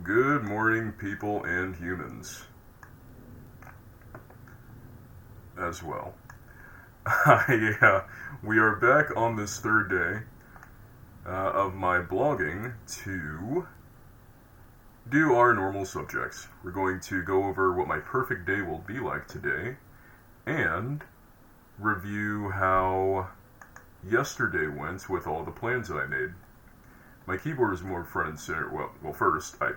Good morning, people and humans as well. Yeah, we are back on this third day of my blogging to do our normal subjects. We're going to go over what my perfect day will be like today and review how yesterday went with all the plans that I made. My keyboard is more front and center. Well, first, I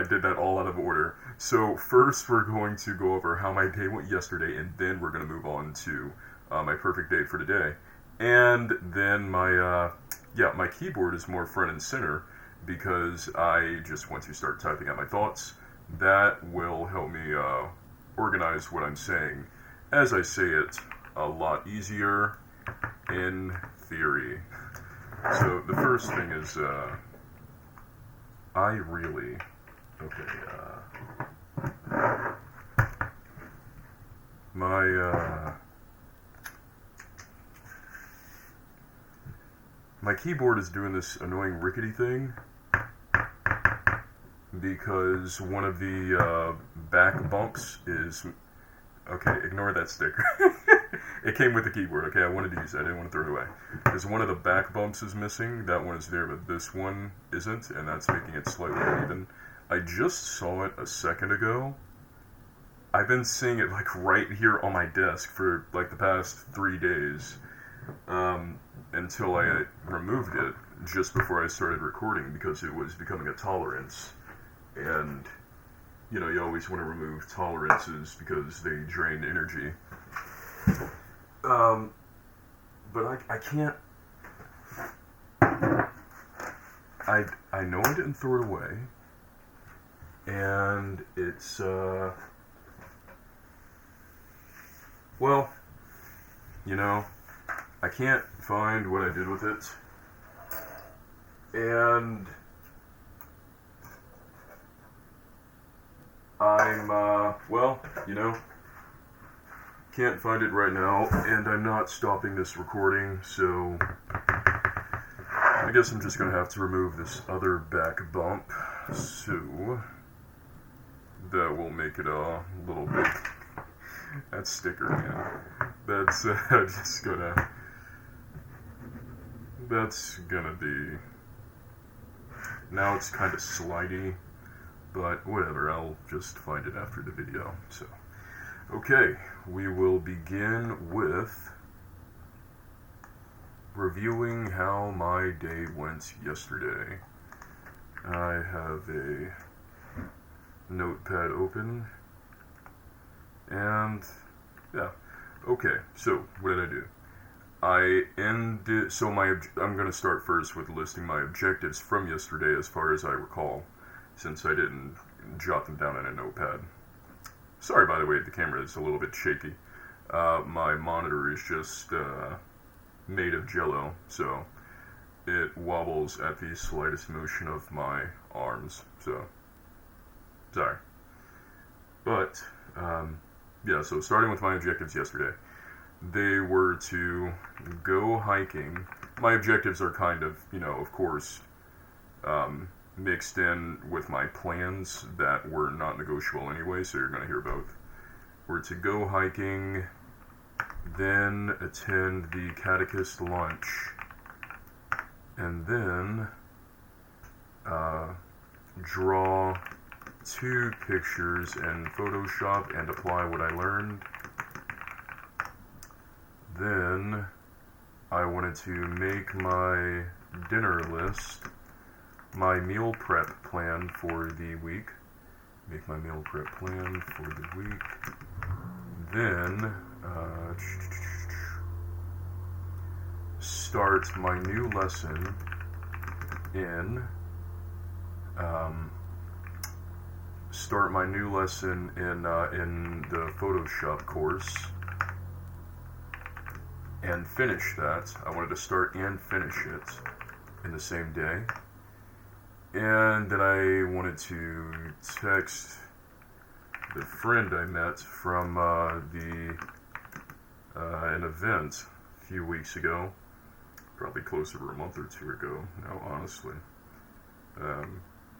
did that all out of order. So first we're going to go over how my day went yesterday, and then we're going to move on to my perfect day for today. And then my keyboard is more front and center because I just want to start typing out my thoughts. That will help me organize what I'm saying as I say it a lot easier in theory. So the first thing is I really okay. My keyboard is doing this annoying rickety thing because one of the back bumps is okay. Ignore that sticker. It came with the keyboard. Okay, I wanted to use that. I didn't want to throw it away. Because one of the back bumps is missing. That one is there, but this one isn't, and that's making it slightly uneven. I just saw it a second ago. I've been seeing it like right here on my desk for like the past 3 days until I removed it just before I started recording because it was becoming a tolerance. And, you know, you always want to remove tolerances because they drain energy. But I can't. I know I didn't throw it away, and it's well, you know, I can't find what I did with it, and I'm well, you know. Can't find it right now, and I'm not stopping this recording, so I guess I'm just going to have to remove this other back bump, so that will make it a little bit, that sticker, man, that's gonna be, now it's kind of slidey, but whatever, I'll just find it after the video, so. Okay, we will begin with reviewing how my day went yesterday. I have a notepad open, and yeah, okay, so what did I do? I'm going to start first with listing my objectives from yesterday as far as I recall, since I didn't jot them down in a notepad. Sorry, by the way, the camera is a little bit shaky. My monitor is just made of jello, so it wobbles at the slightest motion of my arms, so sorry. But, yeah, so starting with my objectives yesterday. They were to go hiking. My objectives are kind of, you know, of course, mixed in with my plans that were not negotiable anyway, so you're going to hear both. We're to go hiking, then attend the catechist lunch, and then draw 2 pictures in Photoshop and apply what I learned. Then I wanted to make my dinner list, my meal prep plan for the week. Make my meal prep plan for the week. Then, start my new lesson in, in the Photoshop course. And finish that. I wanted to start and finish it in the same day. And then I wanted to text the friend I met from an event a few weeks ago, probably closer to a month or 2 ago now, honestly.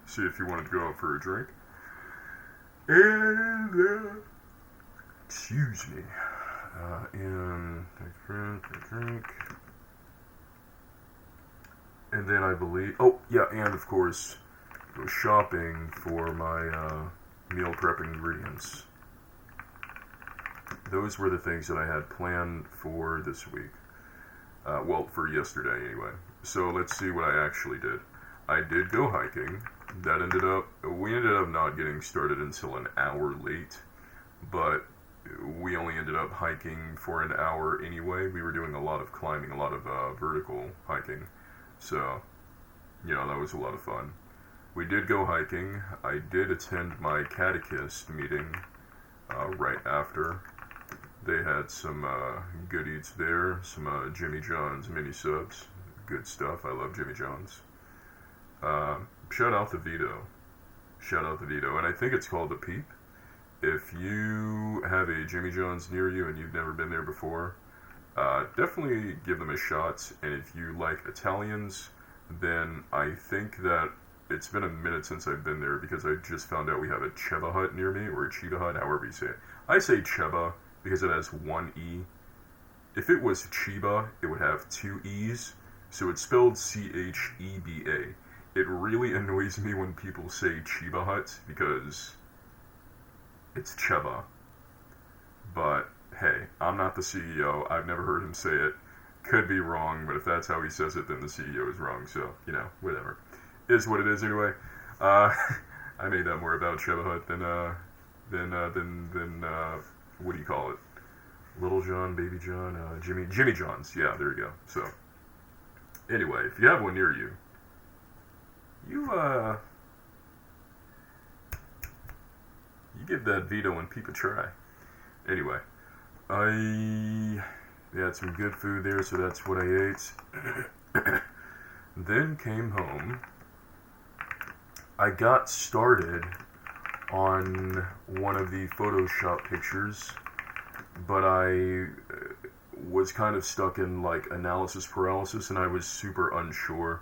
see if he wanted to go out for a drink. And, excuse me. And drink. And then I believe, oh, yeah, and of course, go shopping for my, meal prepping ingredients. Those were the things that I had planned for this week. Well, for yesterday anyway. So let's see what I actually did. I did go hiking. We ended up not getting started until an hour late, but we only ended up hiking for an hour anyway. We were doing a lot of climbing, a lot of vertical hiking. So, that was a lot of fun. We did go hiking. I did attend my catechist meeting right after. They had some good eats there, some Jimmy John's mini subs. Good stuff. I love Jimmy John's. Shout out the Vito. And I think it's called the Peep. If you have a Jimmy John's near you and you've never been there before, definitely give them a shot. And if you like Italians, then I think that it's been a minute since I've been there because I just found out we have a Cheba Hut near me, or a Cheetah Hut, however you say it. I say Cheba because it has one E. If it was Chiba, it would have two E's, so it's spelled Cheba. It really annoys me when people say Cheba Hut because it's Cheba. But hey, I'm not the CEO. I've never heard him say it. Could be wrong, but if that's how he says it, then the CEO is wrong. So, whatever. Is what it is anyway. I made that more about Cheba Hut than what do you call it? Little John, Baby John, Jimmy John's. Yeah, there you go. So, anyway, if you have one near you, you give that Vito and Peep a try. Anyway, I had some good food there, so that's what I ate. Then came home. I got started on one of the Photoshop pictures, but I was kind of stuck in analysis paralysis, and I was super unsure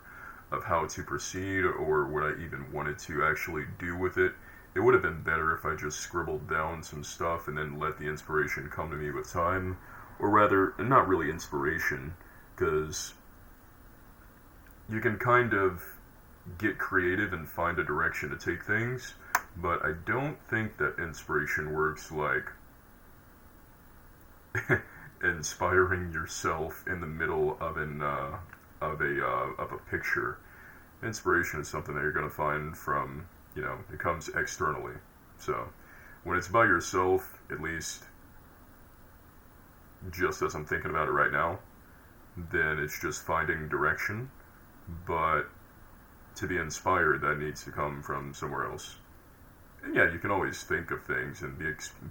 of how to proceed or what I even wanted to actually do with it. It would have been better if I just scribbled down some stuff and then let the inspiration come to me with time, or rather, not really inspiration, because you can kind of get creative and find a direction to take things, but I don't think that inspiration works like inspiring yourself in the middle of a picture. Inspiration is something that you're going to find from, it comes externally. So when it's by yourself, at least just as I'm thinking about it right now, then it's just finding direction. But to be inspired, that needs to come from somewhere else. And yeah, you can always think of things and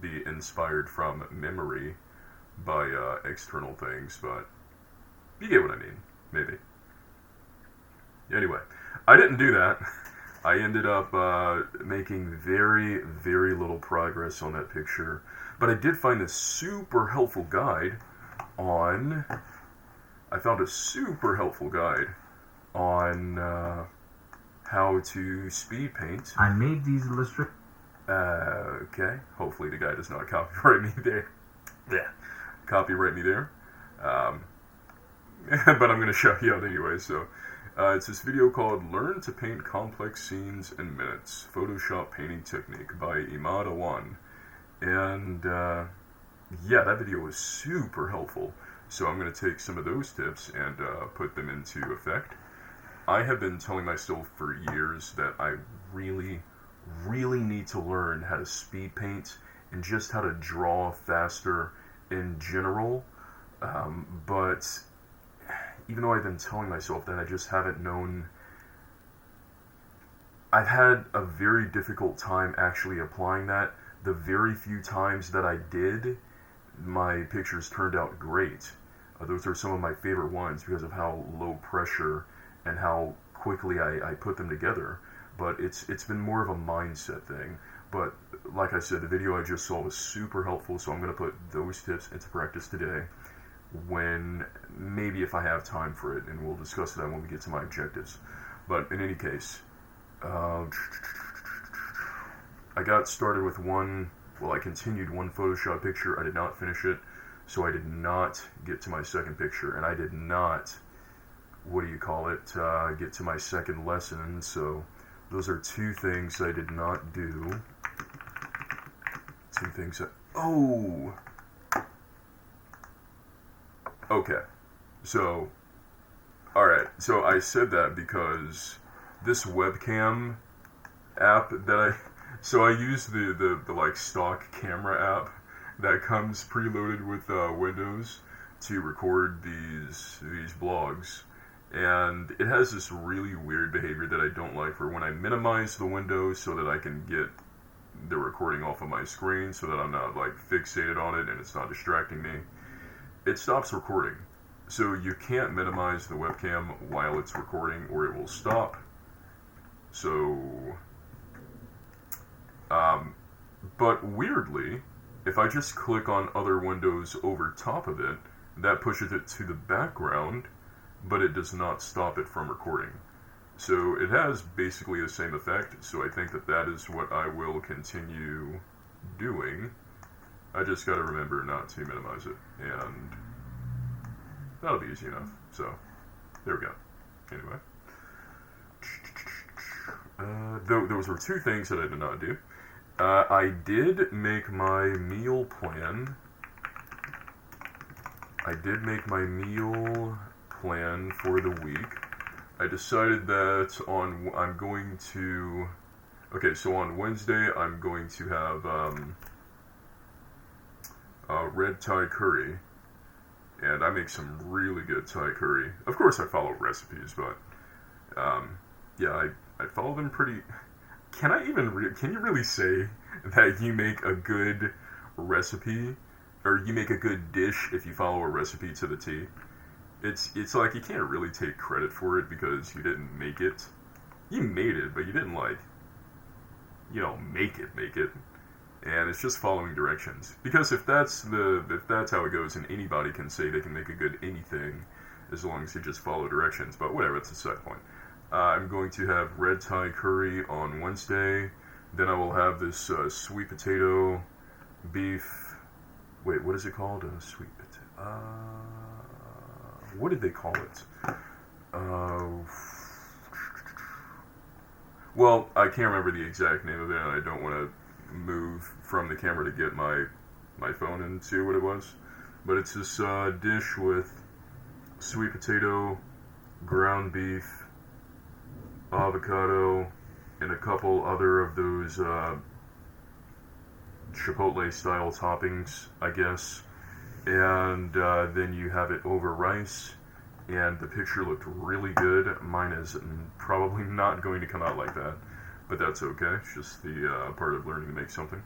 be inspired from memory by external things, but you get what I mean, maybe. Anyway, I didn't do that. I ended up making very, very little progress on that picture, but I did find this super helpful guide on... I found a super helpful guide on how to speed paint. I made these illustrations. Okay. Hopefully the guy does not copyright me there. Yeah. Copyright me there. But I'm going to shout you out anyway, so... it's this video called Learn to Paint Complex Scenes in Minutes, Photoshop Painting Technique by Imad Awan. And, yeah, that video was super helpful. So I'm going to take some of those tips and put them into effect. I have been telling myself for years that I really, really need to learn how to speed paint and just how to draw faster in general. But even though I've been telling myself that, I just haven't known. I've had a very difficult time actually applying that. The very few times that I did, my pictures turned out great. Those are some of my favorite ones because of how low pressure and how quickly I put them together. But it's been more of a mindset thing. But like I said, the video I just saw was super helpful, so I'm going to put those tips into practice today, when maybe if I have time for it, and we'll discuss that when we get to my objectives. But in any case, Uh, I got started with one, well, I continued one Photoshop picture. I did not finish it, so I did not get to my second picture, and I did not, get to my second lesson, so those are two things I did not do. Two things that, oh! Okay, so, alright, so I said that because this webcam app that so I use the like stock camera app that comes preloaded with Windows to record these blogs, and it has this really weird behavior that I don't like for when I minimize the window so that I can get the recording off of my screen so that I'm not like fixated on it and it's not distracting me. It stops recording. So you can't minimize the webcam while it's recording or it will stop. So, but weirdly, if I just click on other windows over top of it, that pushes it to the background, but it does not stop it from recording. So it has basically the same effect, so I think that that is what I will continue doing. I just gotta remember not to minimize it, and that'll be easy enough. So, there we go. Anyway. Those were two things that I did not do. I did make my meal plan. I did make my meal plan for the week. I decided that I'm going to... Okay, so on Wednesday, I'm going to have red Thai curry. And I make some really good Thai curry. Of course, I follow recipes, but yeah, I follow them pretty... Can you really say that you make a good recipe, or you make a good dish if you follow a recipe to the T? It's like you can't really take credit for it because you didn't make it. You made it, but you didn't make it. And it's just following directions. Because if that's how it goes, and anybody can say they can make a good anything as long as you just follow directions. But whatever, that's a side point. I'm going to have red Thai curry on Wednesday. Then I will have this sweet potato beef. Wait, what is it called? Sweet potato. What did they call it? Well, I can't remember the exact name of it, and I don't want to move from the camera to get my phone and see what it was. But it's this dish with sweet potato, ground beef, avocado, and a couple other of those Chipotle-style toppings, I guess. And then you have it over rice, and the picture looked really good. Mine is probably not going to come out like that, but that's okay. It's just the part of learning to make something.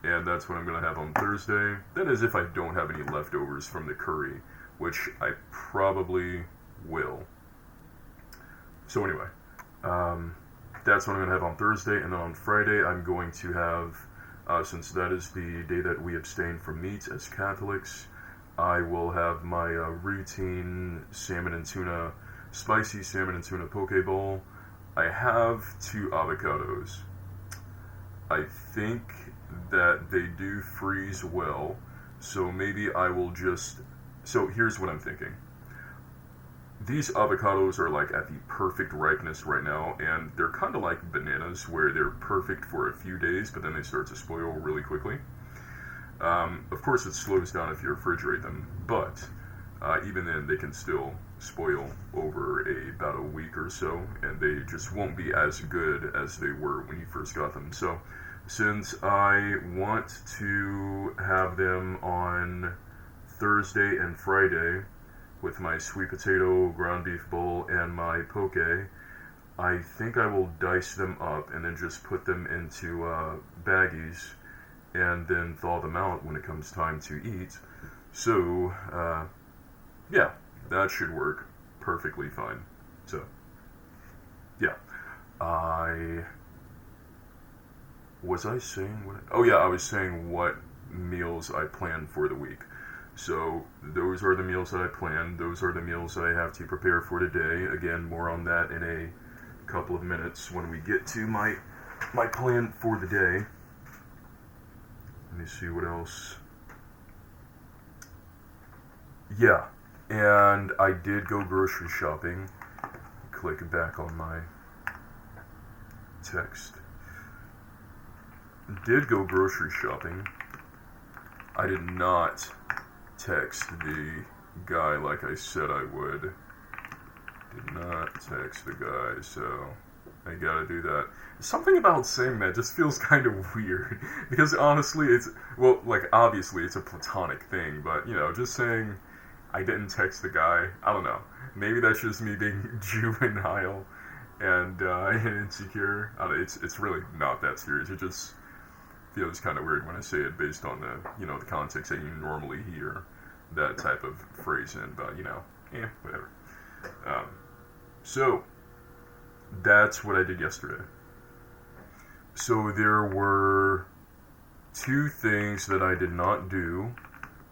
And that's what I'm going to have on Thursday. That is if I don't have any leftovers from the curry, which I probably will. So anyway, that's what I'm going to have on Thursday, and then on Friday I'm going to have, since that is the day that we abstain from meat as Catholics, I will have my routine spicy salmon and tuna poke bowl. I have 2 avocados. I think that they do freeze well, so maybe I will just... So here's what I'm thinking. These avocados are like at the perfect ripeness right now, and they're kind of like bananas where they're perfect for a few days, but then they start to spoil really quickly. Of course, it slows down if you refrigerate them, but even then they can still spoil over about a week or so, and they just won't be as good as they were when you first got them. So since I want to have them on Thursday and Friday with my sweet potato ground beef bowl and my poke, I think I will dice them up and then just put them into baggies and then thaw them out when it comes time to eat. So, yeah, that should work perfectly fine. So, yeah. Was I saying what? Oh yeah, I was saying what meals I plan for the week. So, those are the meals that I plan. Those are the meals that I have to prepare for today. Again, more on that in a couple of minutes when we get to my plan for the day. Let me see what else. Yeah, and I did go grocery shopping. Click back on my text. Did go grocery shopping. I did not text the guy like I said I would. Did not text the guy, so I gotta do that. Something about saying that just feels kind of weird, because honestly, obviously it's a platonic thing, but, just saying I didn't text the guy, I don't know. Maybe that's just me being juvenile and insecure. I don't know, it's really not that serious. It just feels kind of weird when I say it based on the, the context that you normally hear that type of phrase in, but, whatever. So, that's what I did yesterday. So there were 2 things that I did not do,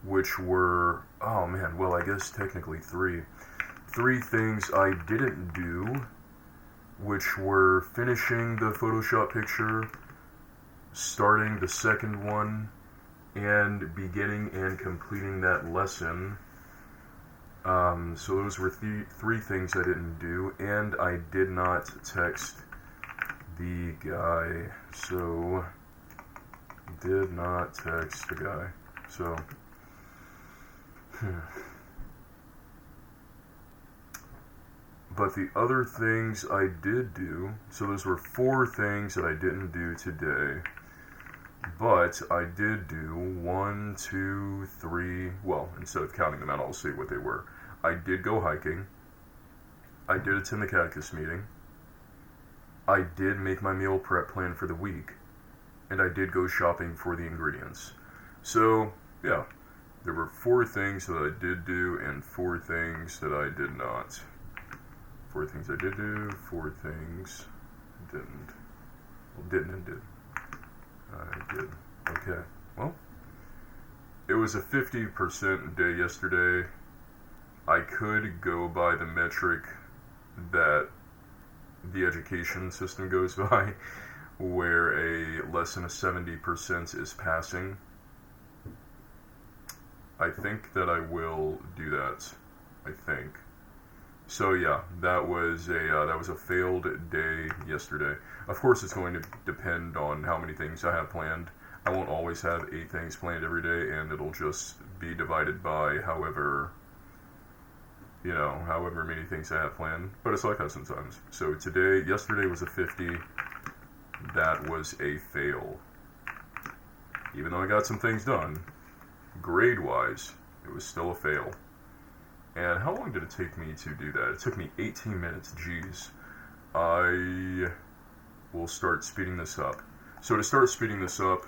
which were, I guess technically 3. 3 things I didn't do, which were finishing the Photoshop picture, starting the second one, and beginning and completing that lesson. So those were 3 things I didn't do, and I did not text the guy. So, did not text the guy. So, But the other things I did do, so those were 4 things that I didn't do today. But I did do 1, 2, 3, instead of counting them out, I'll say what they were. I did go hiking. I did attend the catechist meeting. I did make my meal prep plan for the week. And I did go shopping for the ingredients. So, yeah, there were 4 things that I did do and 4 things that I did not. 4 things I did do, 4 things I didn't. Well, didn't and did. I did. Okay. Well, it was a 50% day yesterday. I could go by the metric that the education system goes by, where a lesson of 70% is passing. I think that I will do that. I think. So yeah, that was a failed day yesterday. Of course, it's going to depend on how many things I have planned. I won't always have 8 things planned every day, and it'll just be divided by however many things I have planned. But it's like that sometimes. So yesterday was a 50. That was a fail. Even though I got some things done, grade-wise, it was still a fail. And how long did it take me to do that? It took me 18 minutes. Jeez. I will start speeding this up. So to start speeding this up,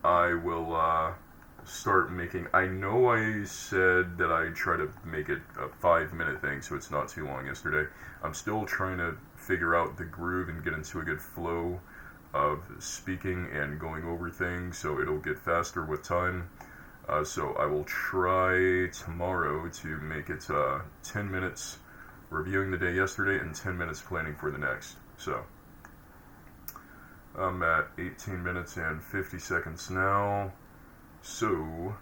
I will start making... I know I said that I'd try to make it a 5-minute thing, so it's not too long yesterday. I'm still trying to figure out the groove and get into a good flow of speaking and going over things, so it'll get faster with time. So I will try tomorrow to make it 10 minutes reviewing the day yesterday and 10 minutes planning for the next. So I'm at 18 minutes and 50 seconds now. So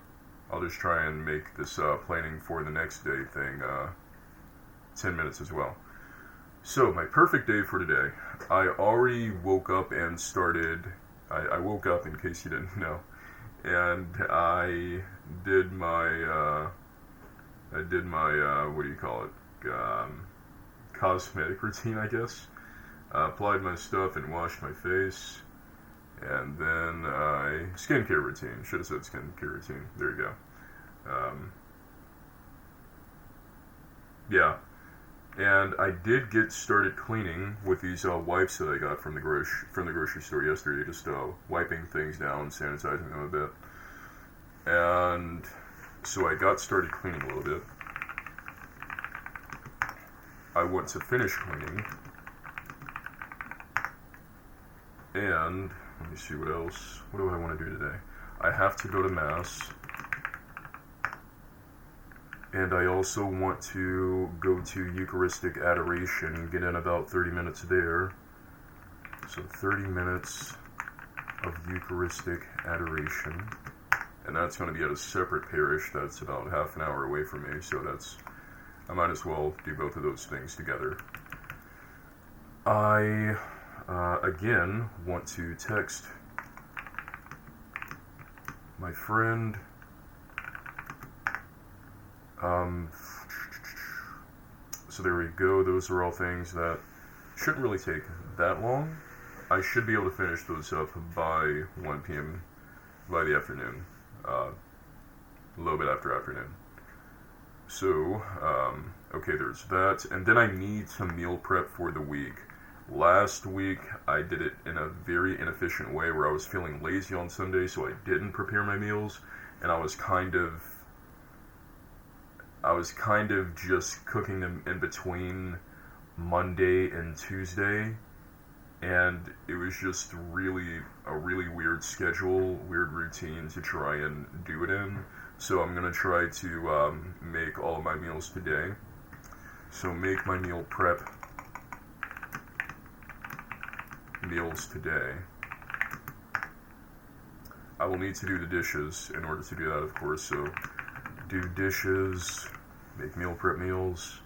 I'll just try and make this planning for the next day thing 10 minutes as well. So my perfect day for today. I already woke up and started. I woke up, in case you didn't know. And I did my what do you call it, cosmetic routine, I guess. Applied my stuff and washed my face, and then skincare routine. Should have said skincare routine. There you go. Yeah, and I did get started cleaning with these wipes that I got from the grocery store yesterday. Just wiping things down, sanitizing them a bit, and so I got started cleaning a little bit. I went to finish cleaning, and let me see what else. What do I want to do today? I have to go to Mass. And I also want to go to Eucharistic Adoration, get in about 30 minutes there. So 30 minutes of Eucharistic Adoration. And that's going to be at a separate parish that's about half an hour away from me, so I might as well do both of those things together. I, again, want to text my friend. So there we go. Those are all things that shouldn't really take that long. I should be able to finish those up by 1 p.m. by the afternoon. A little bit after afternoon. So, okay, there's that. And then I need to meal prep for the week. Last week, I did it in a very inefficient way where I was feeling lazy on Sunday, so I didn't prepare my meals, and I was kind of just cooking them in between Monday and Tuesday, and it was just a really weird schedule, weird routine to try and do it in. So I'm going to try to make all of my meals today. So make my meal prep meals today. I will need to do the dishes in order to do that, of course, so do dishes, make meal prep meals,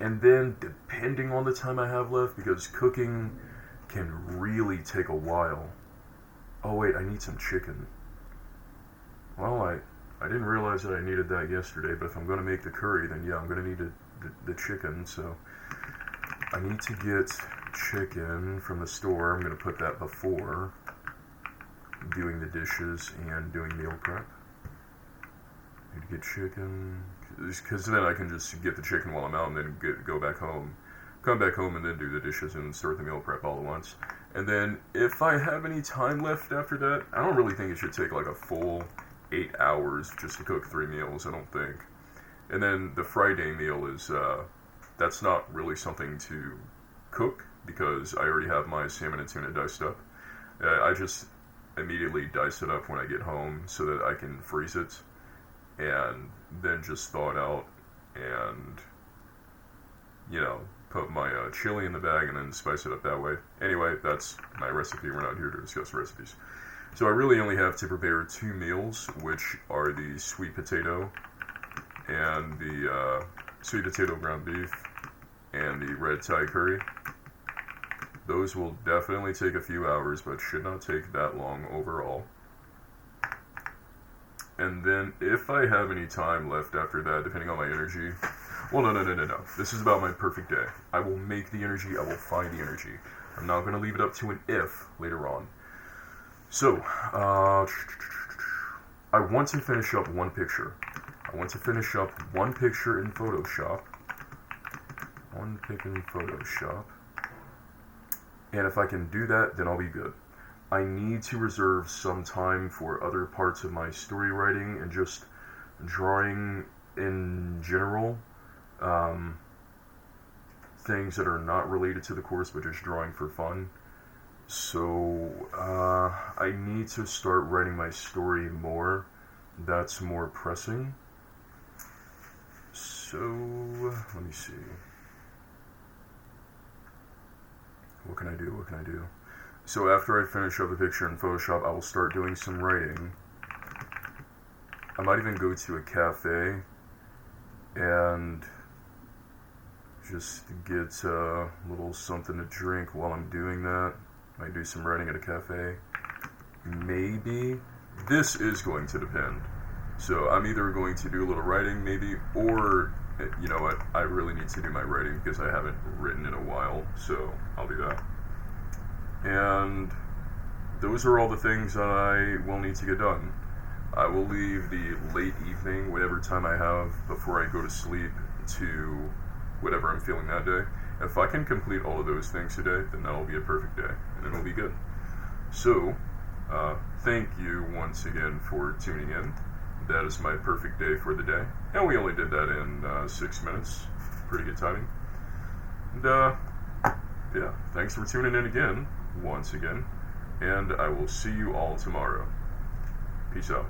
and then depending on the time I have left, because cooking can really take a while. Oh wait, I need some chicken. Well, I didn't realize that I needed that yesterday, but if I'm going to make the curry, then yeah, I'm going to need the chicken, so I need to get chicken from the store. I'm going to put that before doing the dishes and doing meal prep. Need to get chicken, because then I can just get the chicken while I'm out and then go back home, come back home and then do the dishes and start the meal prep all at once. And then if I have any time left after that, I don't really think it should take like a full 8 hours just to cook 3 meals, I don't think. And then the Friday meal is, that's not really something to cook because I already have my salmon and tuna diced up. I just immediately dice it up when I get home so that I can freeze it and then just thaw it out and, you know, put my chili in the bag and then spice it up that way. Anyway, that's my recipe. We're not here to discuss recipes. So I really only have to prepare 2 meals, which are the sweet potato and the sweet potato ground beef and the red Thai curry. Those will definitely take a few hours, but should not take that long overall. And then if I have any time left after that, depending on my energy, well, no. This is about my perfect day. I will make the energy. I will find the energy. I'm not going to leave it up to an if later on. So, I want to finish up one picture. I want to finish up one picture in Photoshop. One pic in Photoshop. And if I can do that, then I'll be good. I need to reserve some time for other parts of my story writing and just drawing in general. Things that are not related to the course, but just drawing for fun. So, I need to start writing my story more. That's more pressing. So, let me see. What can I do? So after I finish up the picture in Photoshop, I will start doing some writing. I might even go to a cafe and just get a little something to drink while I'm doing that. Might do some writing at a cafe. Maybe. This is going to depend. So I'm either going to do a little writing, maybe, or, you know what, I really need to do my writing because I haven't written in a while, so I'll do that. And those are all the things that I will need to get done. I will leave the late evening, whatever time I have before I go to sleep, to whatever I'm feeling that day. If I can complete all of those things today, then that'll be a perfect day, and it'll be good. So, thank you once again for tuning in. That is my perfect day for the day. And we only did that in 6 minutes. Pretty good timing. And, yeah, thanks for tuning in again, once again. And I will see you all tomorrow. Peace out.